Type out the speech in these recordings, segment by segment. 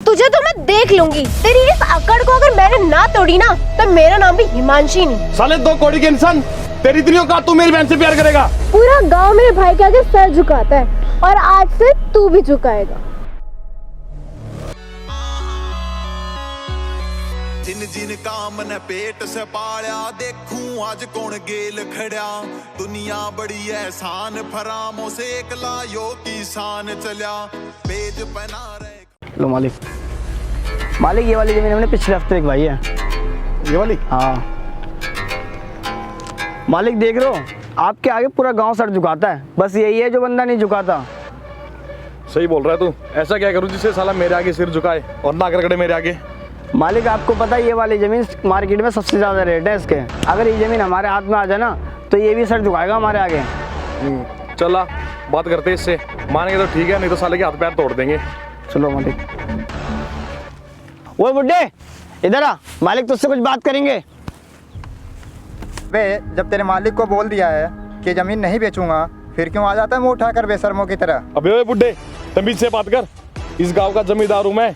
तुझे तो मैं देख लूंगी। तेरी इस अकड़ को अगर मैंने ना तोड़ी ना तो मेरा नाम भी हिमांशी नहीं। साले दो कौड़ी के इंसान, तेरी इतनी औकात, तू मेरी बहन से प्यार करेगा? पूरा गांव मेरे भाई के आगे सर झुकाता है और आज से तू भी झुकाएगा। जिन जिन काम ने पेट से पाया, देखूं आज कौन गेल खड़ा। दुनिया बड़ी एहसान, फरामों से एकला यो किसान चल्या। पेज पहना रहे। लो मालिक, मालिक ये वाली जमीन हमने पिछले हफ्ते लिखवाई है। ये वाली? हाँ मालिक, देख रहे हो आपके आगे पूरा गांव सर झुकाता है, बस यही है जो बंदा नहीं झुकाता। सही बोल रहा है तू। ऐसा क्या करूं जिससे साला मेरे आगे सिर झुकाए और ना करकड़े मेरे आगे? मालिक आपको पता है ये वाली ज़मीन मार्केट में सबसे ज़्यादा रेट है इसके। अगर ये ज़मीन हमारे हाथ में आ जाए ना तो ये भी सर झुकाएगा हमारे आगे। चला बात करते इससे, मानेंगे तो ठीक है, नहीं तो साले के हाथ पैर तोड़ देंगे। चलो मालिक। वो बुड्ढे इधर आ, मालिक तुझसे कुछ बात करेंगे। वे जब तेरे मालिक को बोल दिया है कि ज़मीन नहीं बेचूंगा, फिर क्यों आ जाता है मुँह उठाकर बेशर्मों की तरह? अबे ओए बुड्ढे, तमीज से बात कर। इस गांव का जमींदार हूं मैं।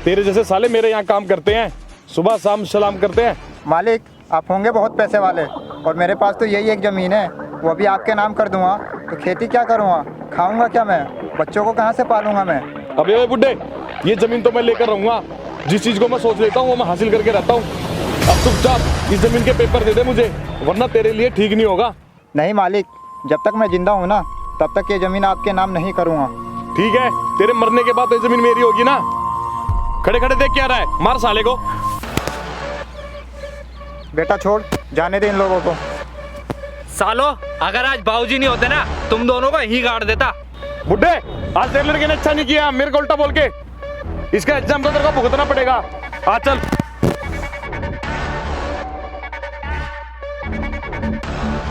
तेरे जैसे साले मेरे यहाँ काम करते हैं, सुबह शाम सलाम करते हैं। मालिक आप होंगे बहुत पैसे वाले और मेरे पास तो यही एक ज़मीन है, वो भी आपके नाम कर दूंगा तो खेती क्या करूँगा, खाऊंगा क्या मैं, बच्चों को कहाँ से पालूंगा मैं? अबे ओए बुड्ढे, ये जमीन तो मैं लेकर रहूंगा। जिस चीज को मैं सोच लेता हूँ वो मैं हासिल करके रहता हूँ। अब चुपचाप इस जमीन के पेपर दे दे मुझे, वरना तेरे लिए ठीक नहीं होगा। नहीं मालिक, जब तक मैं जिंदा हूँ ना तब तक ये ज़मीन आपके नाम नहीं करूँगा। ठीक है, तेरे मरने के बाद तो ये जमीन मेरी होगी ना। खड़े खड़े देख क्या रहा है, मार साले को। बेटा छोड़, जाने दे इन लोगों को। सालो अगर आज बाबूजी नहीं होते ना तुम दोनों को ही गाड़ देता। बुड्ढे, आज तेरे लड़के ने अच्छा नहीं किया मेरे को उल्टा बोल के। इसका एग्जाम तो तेरे को भुगतना पड़ेगा। आ चल।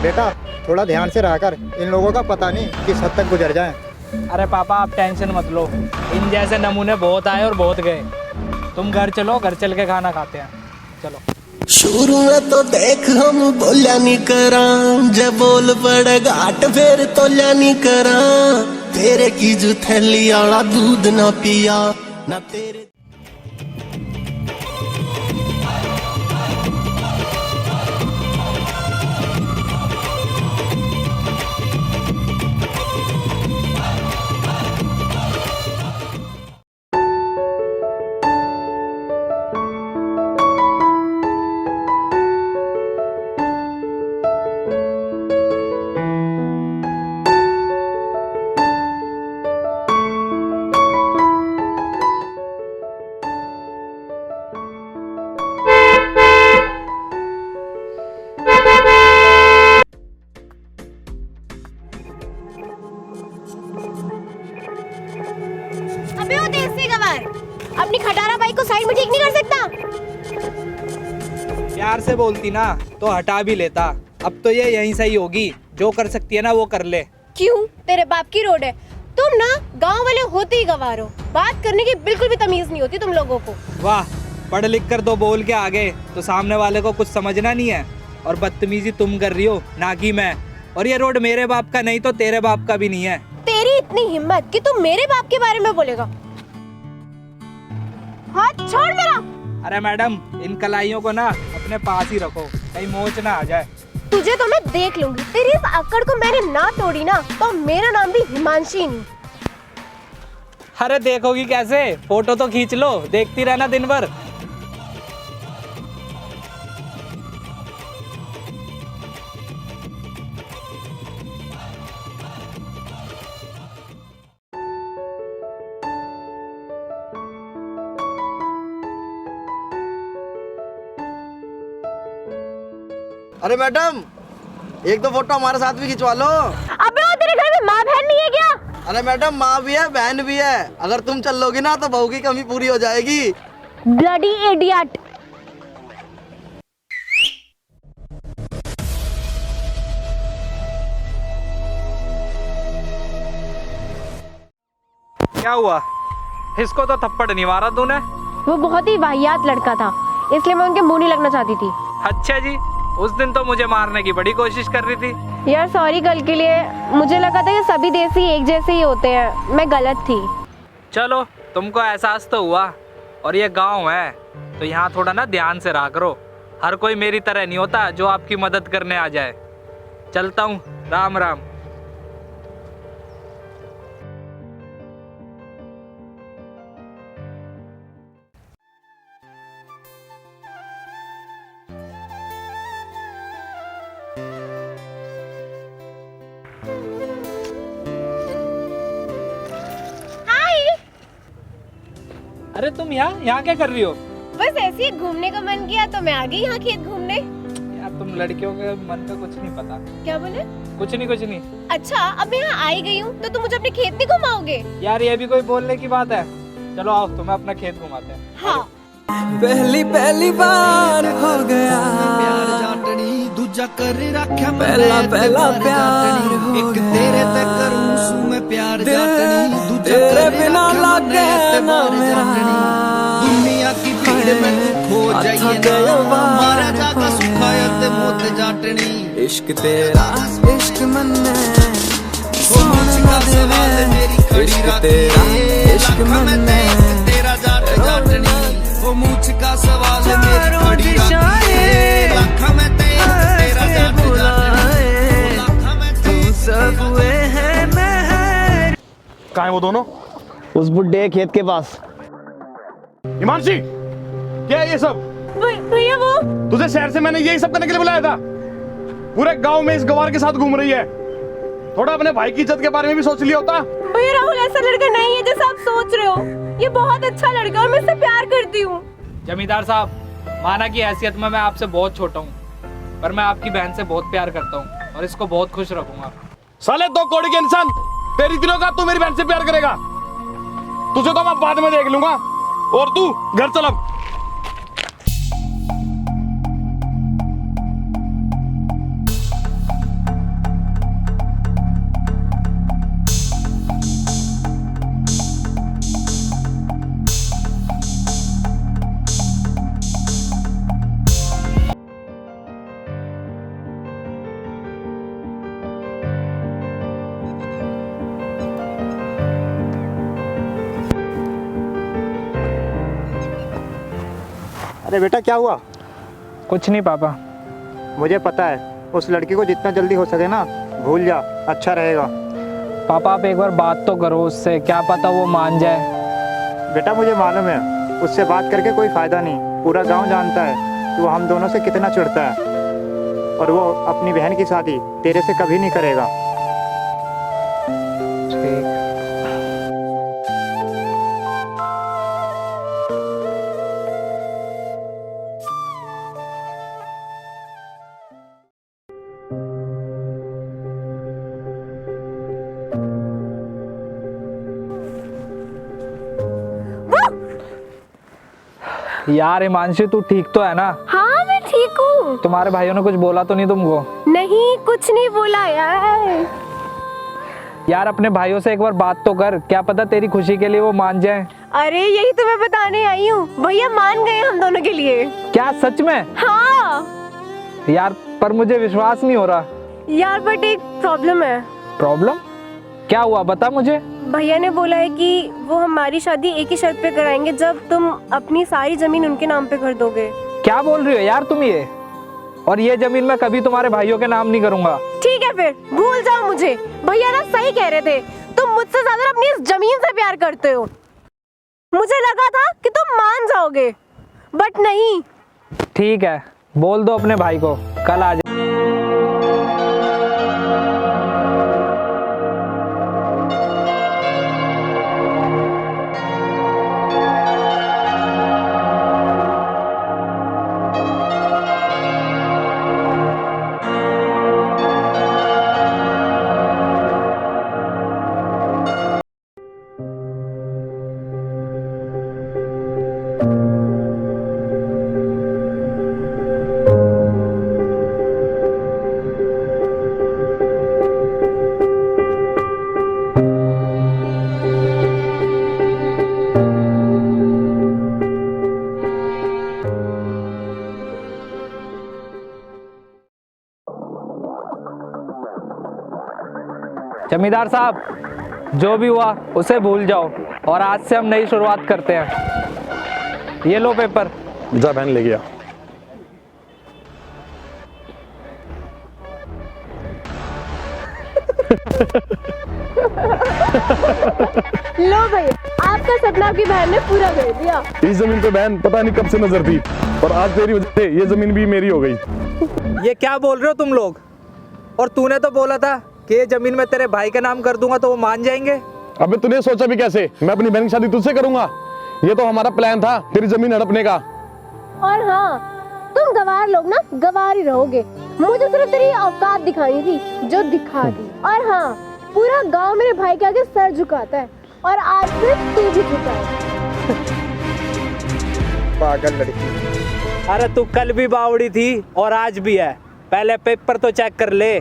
बेटा थोड़ा ध्यान से रहा कर, इन लोगों का पता नहीं किस हद तक गुजर जाए। अरे पापा आप टेंशन मत लो, इन जैसे नमूने बहुत आए और बहुत गए। तुम घर चलो, घर चल के खाना खाते हैं। चलो। शुरू में तो देख हम बोलिया नहीं करा, जब बोल पड़े घाट फिर तोलिया नहीं करा। तेरे की जो थैली आला दूध ना पिया ना तेरे। अबे वो देसी गवार, अपनी खटारा बाइक को साइड में ठीक नहीं कर सकता? प्यार से बोलती ना तो हटा भी लेता। अब तो ये यहीं सही होगी, जो कर सकती है ना वो कर ले। क्यों? तेरे बाप की रोड है। तुम ना गांव वाले होते ही गवार हो, बात करने की बिल्कुल भी तमीज नहीं होती तुम लोगों को। वाह, पढ़ लिख कर तो बोल के आगे तो सामने वाले को कुछ समझना नहीं है, और बदतमीजी तुम कर रही हो ना कि मैं। और ये रोड मेरे बाप का नहीं तो तेरे बाप का भी नहीं है। तेरी इतनी हिम्मत कि तू मेरे बाप के बारे में बोलेगा? हाथ छोड़ मेरा। अरे मैडम, इन कलाइयों को ना अपने पास ही रखो, कहीं मोच ना आ जाए। तुझे तो मैं देख लूंगी। तेरी इस अकड़ को मैंने ना तोड़ी ना तो मेरा नाम भी हिमांशी नहीं। अरे देखोगी कैसे, फोटो तो खींच लो, देखती रहना दिन भर। अरे मैडम, एक दो फोटो हमारे साथ भी खिंचवा लो। अबे वो तेरे घर में माँ बहन नहीं है क्या? अरे मैडम, माँ भी है बहन भी है, अगर तुम चल लोगी ना तो बहू की कमी पूरी हो जाएगी। Bloody idiot. क्या हुआ? इसको तो थप्पड़ नहीं मारा तूने? वो बहुत ही वाहियात लड़का था, इसलिए मैं उनके मुंह नहीं लगना चाहती थी। अच्छा जी, उस दिन तो मुझे मारने की बड़ी कोशिश कर रही थी। यार सॉरी, कल के लिए मुझे लगा था कि सभी देसी एक जैसे ही होते हैं, मैं गलत थी। चलो, तुमको एहसास तो हुआ, और ये गांव है तो यहाँ थोड़ा ना ध्यान से रहा करो। हर कोई मेरी तरह नहीं होता जो आपकी मदद करने आ जाए। चलता हूँ, राम राम। अरे तुम यहाँ क्या कर रही हो? बस ऐसे ही घूमने का मन किया तो मैं आ गई यहाँ खेत घूमने। यार तुम लड़कियों के मन पे कुछ नहीं पता। क्या बोले? कुछ नहीं। अच्छा, अब मैं यहाँ आई गई हूँ तो तुम मुझे अपने खेत नहीं घुमाओगे? यार ये भी कोई बोलने की बात है? चलो आओ तुम्हें अपना खेत घुमाते हैं। हाँ। पहली बार हो गया प्यार जाटनी दूजा कर रखा पहला प्यार एक तेरे ते करूं सू मैं प्यार जाटनी दूजा तेरे बिना लागे ना मेरा दुनिया की भीड़ में तू खो जाइए ना मारा जागा सुखाया ते मौत जाटनी इश्क तेरा इश्क मन में सोना देवे मेरी खड़ी रात इश्क मन में तेरा जाटनी वो मुझ का सवाल मेरी बड़ी लाखा में तेरा लाखा में तू सब हुए हैं मैं। कहाँ है वो दोनों? उस बुड्ढे खेत के पास। हिमांशी, क्या है ये सब? भैया वो तुझे शहर से मैंने यही सब करने के लिए बुलाया था? पूरे गांव में इस गवार के साथ घूम रही है। थोड़ा अपने भाई की इज्जत के बारे में भी सोच लिया होता। भैया राहुल ऐसा लड़का नहीं है जैसा आप सोच रहे हो। ये बहुत अच्छा लड़का है, मैं इससे प्यार करती हूँ। जमींदार साहब, माना की हैसियत में मैं आपसे बहुत छोटा हूँ, पर मैं आपकी बहन से बहुत प्यार करता हूँ और इसको बहुत खुश रखूंगा। साले दो कौड़ी के इंसान, तेरी दिनों का तू मेरी बहन से प्यार करेगा? तुझे तो मैं बाद में देख लूंगा। और तू घर चल अब। अरे बेटा क्या हुआ? कुछ नहीं पापा। मुझे पता है, उस लड़की को जितना जल्दी हो सके ना भूल जा, अच्छा रहेगा। पापा आप एक बार बात तो करो उससे, क्या पता वो मान जाए। बेटा मुझे मालूम है उससे बात करके कोई फ़ायदा नहीं। पूरा गांव जानता है कि वो हम दोनों से कितना चिढ़ता है, और वो अपनी बहन की शादी तेरे से कभी नहीं करेगा। ठीक। यार हिमांशु तू ठीक तो है ना? हाँ मैं ठीक हूँ। तुम्हारे भाइयों ने कुछ बोला तो नहीं तुमको? नहीं, कुछ नहीं बोला यार। यार अपने भाइयों से एक बार बात तो कर, क्या पता तेरी खुशी के लिए वो मान जाए। अरे यही तो मैं बताने आई हूँ, भैया मान गए हम दोनों के लिए। क्या सच में? हाँ यार पर मुझे विश्वास नहीं हो रहा। यार बट एक प्रॉब्लम है। प्रॉब्लम? क्या हुआ बता मुझे। भैया ने बोला है कि वो हमारी शादी एक ही शर्त पे कराएंगे, जब तुम अपनी सारी जमीन उनके नाम पे कर दोगे। क्या बोल रही हो यार तुम ये? और ये जमीन मैं कभी तुम्हारे भाइयों के नाम नहीं करूंगा। ठीक है फिर भूल जाओ मुझे। भैया ना सही कह रहे थे, तुम मुझसे ज्यादा अपनी इस जमीन से प्यार करते हो। मुझे लगा था कि तुम मान जाओगे, बट नहीं। ठीक है, बोल दो अपने भाई को कल आ जाए। जमींदार साहब जो भी हुआ उसे भूल जाओ और आज से हम नई शुरुआत करते हैं। ये लो पेपर। जा बहन ले गया। लो भैया, आपका सपना आपकी बहन ने पूरा कर दिया। इस जमीन पे बहन पता नहीं कब से नजर थी, और आज तेरी वजह से ये जमीन भी मेरी हो गई। ये क्या बोल रहे हो तुम लोग? और तूने तो बोला था कि ये जमीन मैं तेरे भाई का नाम कर दूंगा तो वो मान जाएंगे। अबे तूने सोचा भी कैसे मैं अपनी बहन की शादी तुझसे करूंगा? ये तो हमारा प्लान था तेरी जमीन हड़पने का। और हाँ, तुम गवार लोग ना गवार ही रहोगे। मुझे सिर्फ तेरी औकात दिखानी थी, जो दिखा दी। और हाँ, पूरा गांव मेरे भाई के आगे सर झुकाता है, और आज से तू भी झुकाए। पागल लड़की। अरे तू कल भी बावड़ी थी और आज भी है। पहले पेपर तो चेक कर ले।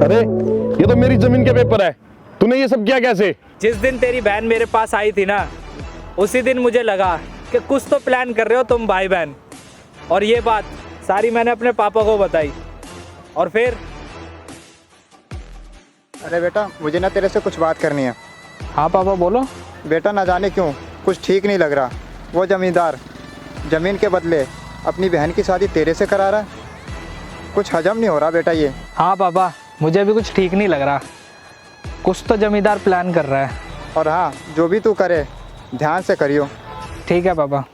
अरे ये तो मेरी जमीन के पेपर है, तूने ये सब किया कैसे? जिस दिन तेरी बहन मेरे पास आई थी ना, उसी दिन मुझे लगा कि कुछ तो प्लान कर रहे हो तुम भाई बहन। और ये बात सारी मैंने अपने पापा को बताई। और फिर अरे बेटा, मुझे ना तेरे से कुछ बात करनी है। हाँ पापा बोलो। बेटा, ना जाने क्यों कुछ ठीक नहीं लग रहा। वो जमींदार जमीन के बदले अपनी बहन की शादी तेरे से करा रहा है। कुछ हजम नहीं हो रहा बेटा ये। हाँ पापा, मुझे भी कुछ ठीक नहीं लग रहा। कुछ तो जमींदार प्लान कर रहा है। और हाँ, जो भी तू करे ध्यान से करियो। ठीक है पापा।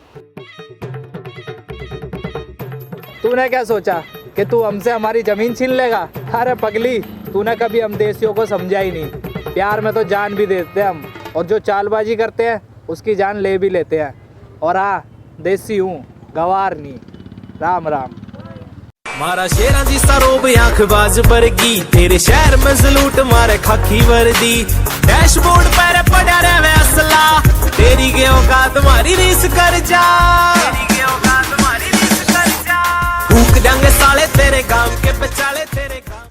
तूने क्या सोचा कि तू हमसे हमारी जमीन छीन लेगा? अरे पगली, तूने कभी हम देसियों को समझा ही नहीं। प्यार में तो जान भी देते हैं हम, और जो चालबाजी करते हैं उसकी जान ले भी लेते हैं। और हाँ, देसी हूँ, गवार नहीं। राम राम। मारा शेरा जी सरोब आंखबाज वर्गी, तेरे शहर में सलूट मारे खाकी वर्दी। डैशबोर्ड पर पड़ा रहे असला, तेरी के औकात तुम्हारी रीस कर जा। फूक देंगे साले तेरे गांव के बेचाले।